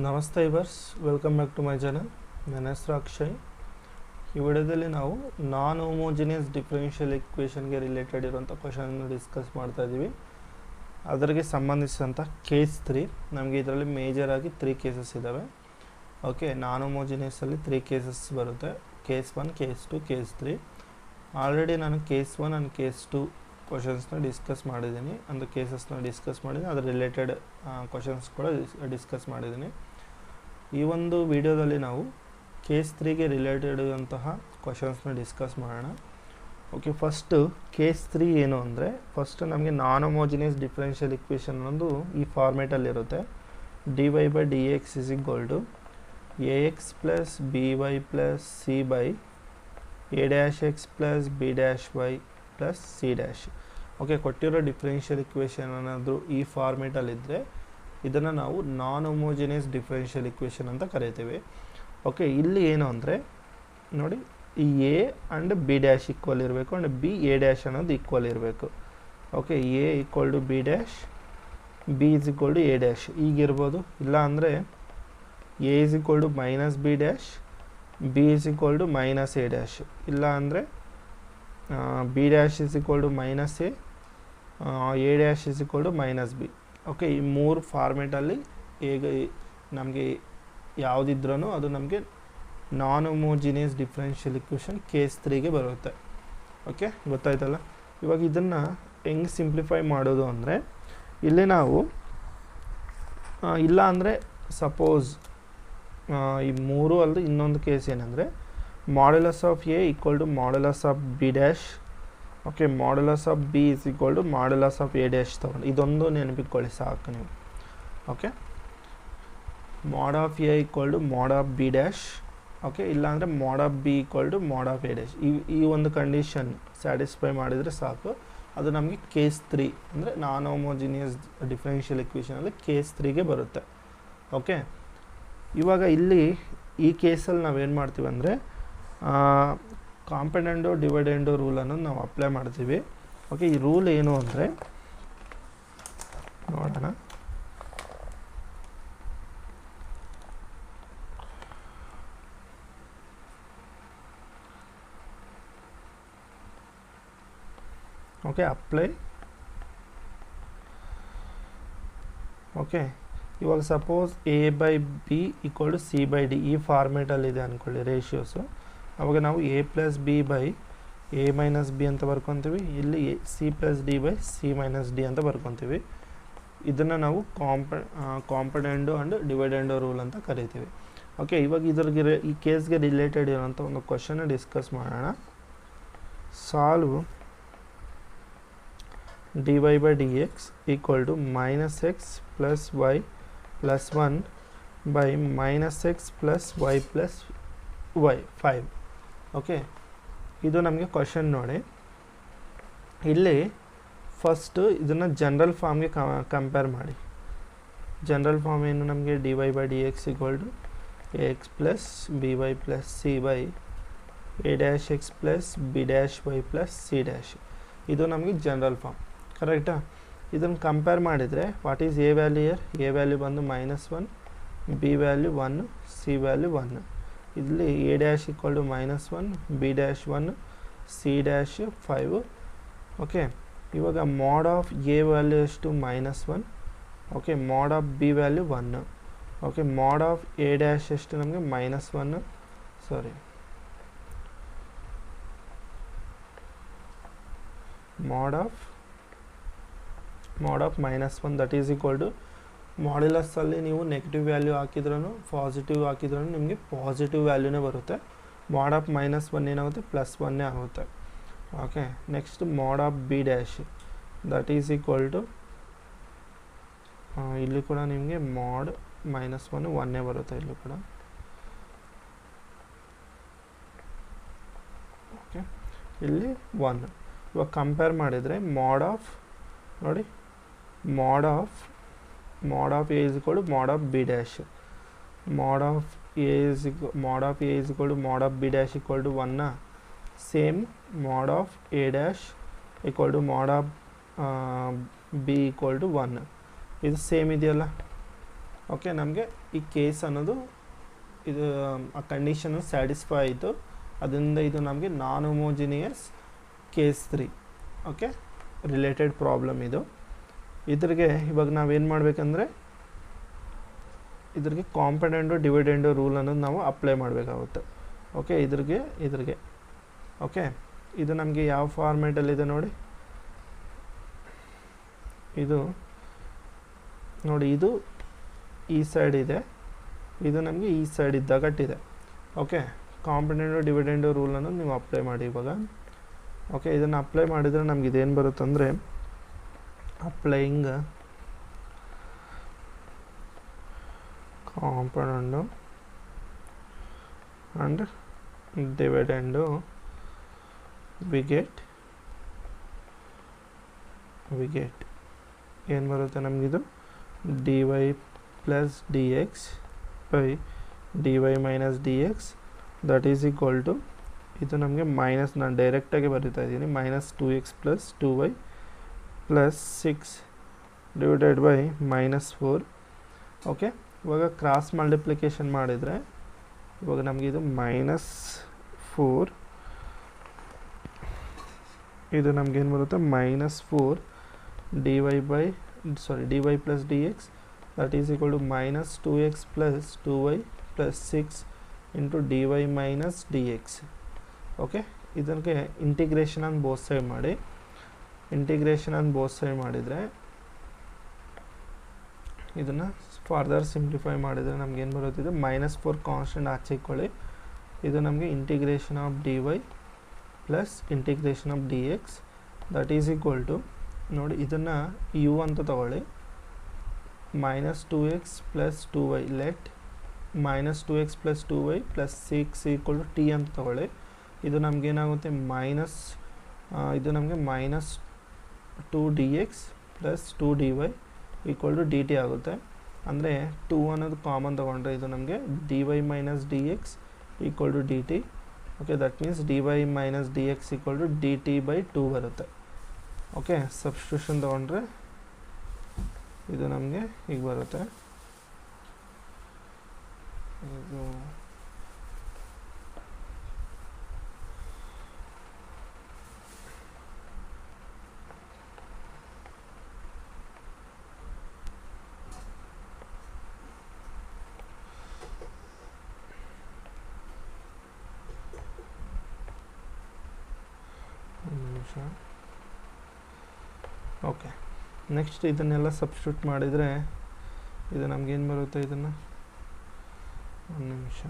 ನಮಸ್ತೆ ಇವರ್ಸ್, welcome back to my channel. ನನ್ನ ಹೆಸರು ಅಕ್ಷಯ್. ಈ ವಿಡಿಯೋದಲ್ಲಿ ನಾವು ನಾನ್ ಹೋಮೋಜಿನಿಯಸ್ ಡಿಫರೆನ್ಷಿಯಲ್ ಇಕ್ವೇಷನ್ಗೆ ರಿಲೇಟೆಡ್ ಇರುವಂಥ ಕ್ವಶನನ್ನು ಡಿಸ್ಕಸ್ ಮಾಡ್ತಾ ಇದ್ದೀವಿ. ಅದರಿಗೆ ಸಂಬಂಧಿಸಿದಂಥ ಕೇಸ್ 3 ನಮಗೆ ಇದರಲ್ಲಿ ಮೇಜರಾಗಿ 3 ಕೇಸಸ್ ಇದ್ದಾವೆ. ಓಕೆ, ನಾನ್ ಹೋಮೋಜಿನಿಯಸಲ್ಲಿ 3 ಕೇಸಸ್ ಬರುತ್ತೆ. Case 1, case 2, case 3. ಆಲ್ರೆಡಿ ನಾನು ಕೇಸ್ 1 ಆ್ಯಂಡ್ ಕೇಸ್ 2 ಕ್ವಶನ್ಸ್ನ ಡಿಸ್ಕಸ್ ಮಾಡಿದ್ದೀನಿ, ಅಂದರೆ ಕೇಸಸ್ನ ಡಿಸ್ಕಸ್ ಮಾಡಿದ್ದೀನಿ, ಅದರ ರಿಲೇಟೆಡ್ ಕ್ವಶನ್ಸ್ ಕೂಡ ಡಿಸ್ಕಸ್ ಮಾಡಿದ್ದೀನಿ. ಈ ಒಂದು ವಿಡಿಯೋದಲ್ಲಿ ನಾವು ಕೇಸ್ 3ಗೆ ರಿಲೇಟೆಡ್ ಇರುವಂತಹ ಕ್ವಶನ್ಸ್ನ ಡಿಸ್ಕಸ್ ಮಾಡೋಣ. ಓಕೆ, ಫಸ್ಟು ಕೇಸ್ 3 ಏನು ಅಂದರೆ, ಫಸ್ಟ್ ನಮಗೆ ನಾನ್ ಹೋಮೋಜಿನಿಯಸ್ ಡಿಫರೆನ್ಷಿಯಲ್ ಇಕ್ವೇಷನ್ ಅನ್ನೋದು ಈ ಫಾರ್ಮೇಟಲ್ಲಿರುತ್ತೆ. dy by dx is equal to ax plus by plus c by a dash x plus b dash y plus C dash. Okay, ಕೊಟ್ಟಿರೋ differential equation ಏನಾದರೂ ಈ ಫಾರ್ಮೇಟಲ್ಲಿದ್ದರೆ ಇದನ್ನು ನಾವು ನಾನ್ ಹೋಮೋಜಿನಿಯಸ್ ಡಿಫರೆನ್ಷಿಯಲ್ ಇಕ್ವೇಷನ್ ಅಂತ ಕರಿತೀವಿ. Okay, ಇಲ್ಲಿ ಏನು ಅಂದರೆ ನೋಡಿ, ಈ A and B dash equal ಇರಬೇಕು ಆ್ಯಂಡ್ ಬಿ ಎ ಡ್ಯಾಶ್ ಅನ್ನೋದು ಈಕ್ವಲ್ ಇರಬೇಕು. Okay, A equal to B dash, B is equal to A dash ಈಗಿರ್ಬೋದು. ಇಲ್ಲ ಅಂದರೆ A is equal to minus B dash, B is equal to minus A dash. ಇಲ್ಲ ಅಂದರೆ B dash is equal to minus A, A dash is equal to minus B. Okay, ಈ ಮೂರು ಫಾರ್ಮೇಟಲ್ಲಿ ಹೇಗೆ ನಮಗೆ ಯಾವುದಿದ್ರೂ ಅದು ನಮಗೆ non homogeneous differential equation case 3ಗೆ ಬರುತ್ತೆ. ಓಕೆ, ಗೊತ್ತಾಯ್ತಲ್ಲ. ಇವಾಗ ಇದನ್ನು ಹೆಂಗೆ ಸಿಂಪ್ಲಿಫೈ ಮಾಡೋದು ಅಂದರೆ, ಇಲ್ಲಿ ನಾವು ಇಲ್ಲ ಅಂದರೆ ಸಪೋಸ್ ಈ ಮೂರು ಅಲ್ಲದೆ ಇನ್ನೊಂದು ಕೇಸ್ ಏನಂದರೆ, modulus of A equal to modulus of B dash. Okay, modulus of B is equal to modulus of A dash ತೊಗೊಂಡು ಇದೊಂದು ನೆನಪಿಟ್ಕೊಳ್ಳಿ ಸಾಕು ನೀವು. Okay, mod of A equal to mod of B dash. Okay, ಇಲ್ಲಾಂದರೆ mod of B equal to mod of A dash. ಈ ಒಂದು condition satisfy ಮಾಡಿದರೆ ಸಾಕು. ಅದು ನಮಗೆ ಕೇಸ್ 3 ಅಂದರೆ ನಾನ್ ಹೋಮೋಜಿನಿಯಸ್ ಡಿಫರೆನ್ಷಿಯಲ್ ಇಕ್ವೇಷನಲ್ಲಿ ಕೇಸ್ 3ಗೆ ಬರುತ್ತೆ. ಓಕೆ, ಇವಾಗ ಇಲ್ಲಿ ಈ ಕೇಸಲ್ಲಿ ನಾವೇನು ಮಾಡ್ತೀವಿ ಅಂದರೆ, ಕಾಂಪೊನೆಂಟೋ ಡಿವೈಡೆಂಡೋ ರೂಲನ್ನು ನಾವು ಅಪ್ಲೈ ಮಾಡ್ತೀವಿ. ಓಕೆ, ಈ ರೂಲ್ ಏನು ಅಂದರೆ ನೋಡೋಣ. Okay, apply. ಓಕೆ, ಇವಾಗ suppose a by b equal to c by d ಈ ಫಾರ್ಮೇಟಲ್ಲಿದೆ ಅಂದ್ಕೊಳ್ಳಿ ರೇಷಿಯೋಸು. ಅವಾಗ ನಾವು a plus b by a minus b ಅಂತ ಬರ್ಕೊತೀವಿ. ಇಲ್ಲಿ c plus d by c minus d ಅಂತ ಬರ್ಕೊತೀವಿ. ಇದನ್ನು ನಾವು ಕಾಂಪೊನೆಂಟೋ ಆ್ಯಂಡ್ ಡಿವೈಡೆಂಡೋ ರೂಲ್ ಅಂತ ಕರಿತೀವಿ. ಓಕೆ, ಇವಾಗ ಇದ್ರಿಗೆ ಈ ಕೇಸ್ಗೆ ರಿಲೇಟೆಡ್ ಇರೋಂಥ ಒಂದು ಕ್ವಶನ್ನ ಡಿಸ್ಕಸ್ ಮಾಡೋಣ. Solve dy by dx equal to minus x plus y plus 1 by minus x plus y plus y 5. Okay, ಇದು ನಮಗೆ ಕ್ವಶನ್ ನೋಡಿ. ಇಲ್ಲಿ ಫಸ್ಟು ಇದನ್ನು ಜನರಲ್ ಫಾರ್ಮ್ಗೆ ಕಂಪೇರ್ ಮಾಡಿ. ಜನರಲ್ ಫಾರ್ಮ್ ಏನು ನಮಗೆ dy by dx equal to ax plus by plus c by a dash x plus b dash y plus c dash. ಇದು ನಮಗೆ ಜನರಲ್ ಫಾರ್ಮ್, ಕರೆಕ್ಟಾ? ಇದನ್ನು ಕಂಪೇರ್ ಮಾಡಿದರೆ what is A value here? A value ಬಂದು -1, B value 1, C value 1. ಇಲ್ಲಿ A dash equal to -1, B dash 1, C dash 5. Okay, ಇವಾಗ mod of A value ಎಷ್ಟು? -1. Okay, mod of B value 1. Okay, mod of A dash ಎಷ್ಟು ನಮಗೆ? -1. Sorry, mod of -1 that is equal to ಮಾಡ್ಯುಲಸ್ಸಲ್ಲಿ ನೀವು negative value ಹಾಕಿದ್ರೂ positive ಹಾಕಿದ್ರೂ ನಿಮಗೆ positive ವ್ಯಾಲ್ಯೂನೇ ಬರುತ್ತೆ. ಮಾಡ್ ಆಫ್ -1 ಏನಾಗುತ್ತೆ? +1 ಆಗುತ್ತೆ. Okay, next mod of B dash that is equal to ಇಲ್ಲಿ ಕೂಡ ನಿಮಗೆ ಮಾಡ್ -1 1 ಬರುತ್ತೆ ಇಲ್ಲಿ ಕೂಡ. ಓಕೆ, ಇಲ್ಲಿ 1. ಇವಾಗ ಕಂಪೇರ್ ಮಾಡಿದರೆ ಮಾಡ್ ಆಫ್ ನೋಡಿ, mod of a is equal to mod of B dash. Mod of a is equal to mod of B dash equal to 1. Same mod of A dash equal to mod of B equal to 1. ಇದು same ಇದೆಯಲ್ಲ. Okay, ನಮಗೆ ಈ case ಅನ್ನೋದು ಇದು ಆ condition satisfy ಆಯಿತು. ಅದರಿಂದ ಇದು ನಮಗೆ non homogeneous case 3. Okay, related problem ಇದು. ಇದ್ರಿಗೆ ಇವಾಗ ನಾವೇನು ಮಾಡಬೇಕಂದ್ರೆ ಇದ್ರಿಗೆ ಕಾಂಪೊನೆಂಟು ಡಿವಿಡೆಂಡು ರೂಲ್ ಅನ್ನೋದು ನಾವು ಅಪ್ಲೈ ಮಾಡಬೇಕಾಗುತ್ತೆ. ಓಕೆ, ಇದ್ರಿಗೆ ಓಕೆ, ಇದು ನಮಗೆ ಯಾವ ಫಾರ್ಮೇಟಲ್ಲಿದೆ ನೋಡಿ. ಇದು ನೋಡಿ, ಇದು ಈ ಸೈಡ್ ಇದೆ, ಇದು ನಮಗೆ ಈ ಸೈಡ್ ಇದ್ದಾಗಟ್ಟಿದೆ. ಓಕೆ, ಕಾಂಪೊನೆಂಟು ಡಿವಿಡೆಂಡು ರೂಲನ್ನು ನೀವು ಅಪ್ಲೈ ಮಾಡಿ ಇವಾಗ. ಓಕೆ, ಇದನ್ನು ಅಪ್ಲೈ ಮಾಡಿದರೆ ನಮ್ಗೆ ಇದೇನು ಬರುತ್ತಂದರೆ applying component and dividend we get ಏನು ಬರುತ್ತೆ ನಮಗಿದು dy plus D X by dy minus D X that is equal to, ಇದು ನಮಗೆ ಮೈನಸ್, ನಾನು ಡೈರೆಕ್ಟಾಗಿ ಬರೀತಾ ಇದ್ದೀನಿ, minus 2x plus 2y plus 6 divided by minus 4. Okay, ಇವಾಗ ಕ್ರಾಸ್ ಮಲ್ಟಿಪ್ಲಿಕೇಶನ್ ಮಾಡಿದರೆ ಇವಾಗ ನಮಗಿದು ಮೈನಸ್ 4, ಇದು ನಮಗೇನು ಬರುತ್ತೆ minus 4 dy plus D X that is equal to minus 2x plus 2y plus 6 into dy minus D X. Okay, ಇದಕ್ಕೆ integration on both side ಮಾಡಿ. Integration on both side ಮಾಡಿದರೆ ಇದನ್ನು ಫರ್ದರ್ ಸಿಂಪ್ಲಿಫೈ ಮಾಡಿದರೆ ನಮಗೇನು ಬರುತ್ತಿದೆ ಮೈನಸ್ 4 ಕಾನ್ಸ್ಟೆಂಟ್ ಆಚೆ ಇಟ್ಕೊಳ್ಳಿ. ಇದು ನಮಗೆ integration of dy plus integration of d X that is equal to, ನೋಡಿ ಇದನ್ನು ಯು ಅಂತ ತಗೊಳ್ಳಿ, minus 2x plus 2y let minus 2x plus 2y plus 6 equal to t ಅಂತ ತಗೊಳ್ಳಿ. ಇದು ನಮಗೇನಾಗುತ್ತೆ ಮೈನಸ್, ಇದು ನಮಗೆ minus 2 d x plus 2 d y equal to d t ಆಗುತ್ತೆ. ಅಂದರೆ 2 ಅನ್ನೋದು ಕಾಮನ್ ತೊಗೊಂಡ್ರೆ ಇದು ನಮಗೆ d y minus D x equal to d T. Okay, that means d y minus D x equal to d t by 2 ಬರುತ್ತೆ. Okay, substitution ತೊಗೊಂಡ್ರೆ ಇದು ನಮಗೆ ಹೀಗೆ ಬರುತ್ತೆ. ಇದು ಓಕೆ, ನೆಕ್ಸ್ಟ್ ಇದನ್ನೆಲ್ಲ ಸಬ್ಸ್ಟಿಟ್ಯೂಟ್ ಮಾಡಿದರೆ ಇದು ನಮಗೇನು ಬರುತ್ತೆ, ಇದನ್ನು ಒಂದು ನಿಮಿಷ.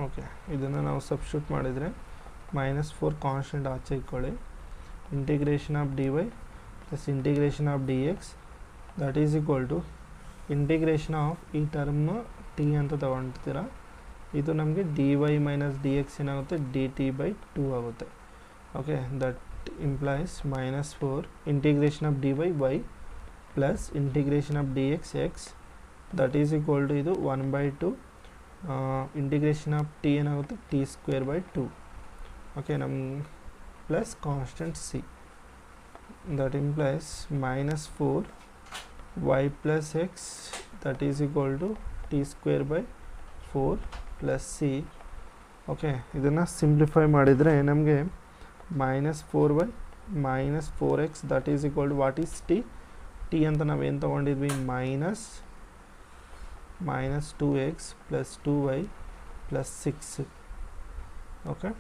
ಓಕೆ, ಇದನ್ನು ನಾವು ಸಬ್ಸ್ಟಿಟ್ಯೂಟ್ ಮಾಡಿದರೆ ಮೈನಸ್ 4 ಕಾನ್ಸ್ಟೆಂಟ್ ಆಚೆ ಇಟ್ಕೊಳ್ಳಿ, integration of d y plus integration of d X that is equal to integration of ಈ ಟರ್ಮ್ ಟಿ ಅಂತ ತಗೊಳ್ತೀರಾ. ಇದು ನಮಗೆ d y minus D x ಏನಾಗುತ್ತೆ ಡಿ ಟಿ ಬೈ 2 ಆಗುತ್ತೆ. Okay, that implies minus 4 integration of d y y plus integration of d x x that is equal to ಇದು 1/2 integration of t ಏನಾಗುತ್ತೆ t square by 2. Okay, ನಮ್ಮ plus constant C that implies minus 4 Y plus X that is equal to T square by 4 plus C. Okay, ಇದನ್ನು simplify ಮಾಡಿದರೆ ನಮಗೆ minus 4y minus 4x that is equal to what is T. T ಅಂತ ನಾವೇನು ತೊಗೊಂಡಿದ್ವಿ minus 2x plus 2y plus 6. Okay,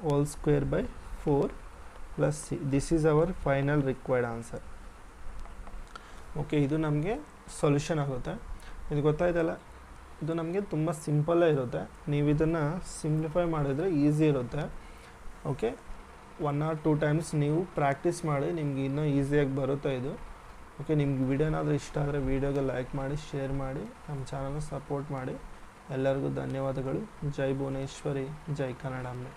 whole square by 4 plus C. This is our final required answer. Okay, ಇದು ನಮಗೆ solution ಆಗುತ್ತೆ. ಇದು ಗೊತ್ತಾಯ್ತಲ್ಲ, ಇದು ನಮಗೆ ತುಂಬ ಸಿಂಪಲ್ಲೇ ಇರುತ್ತೆ. ನೀವು ಇದನ್ನು ಸಿಂಪ್ಲಿಫೈ ಮಾಡಿದರೆ ಈಸಿ ಇರುತ್ತೆ. ಓಕೆ, 1 or 2 ಟೈಮ್ಸ್ ನೀವು ಪ್ರಾಕ್ಟೀಸ್ ಮಾಡಿ, ನಿಮ್ಗೆ ಇನ್ನೂ ಈಸಿಯಾಗಿ ಬರುತ್ತೆ ಇದು. ಓಕೆ, ನಿಮ್ಗೆ ವಿಡಿಯೋ ಏನಾದರೂ ಇಷ್ಟ ಆದರೆ ವಿಡಿಯೋಗೆ ಲೈಕ್ ಮಾಡಿ, ಶೇರ್ ಮಾಡಿ, ನಮ್ಮ ಚಾನಲ್ನ ಸಪೋರ್ಟ್ ಮಾಡಿ. ಎಲ್ಲರಿಗೂ ಧನ್ಯವಾದಗಳು. ಜೈ ಭುವನೇಶ್ವರಿ, ಜೈ ಕನ್ನಡಾಂಬೆ.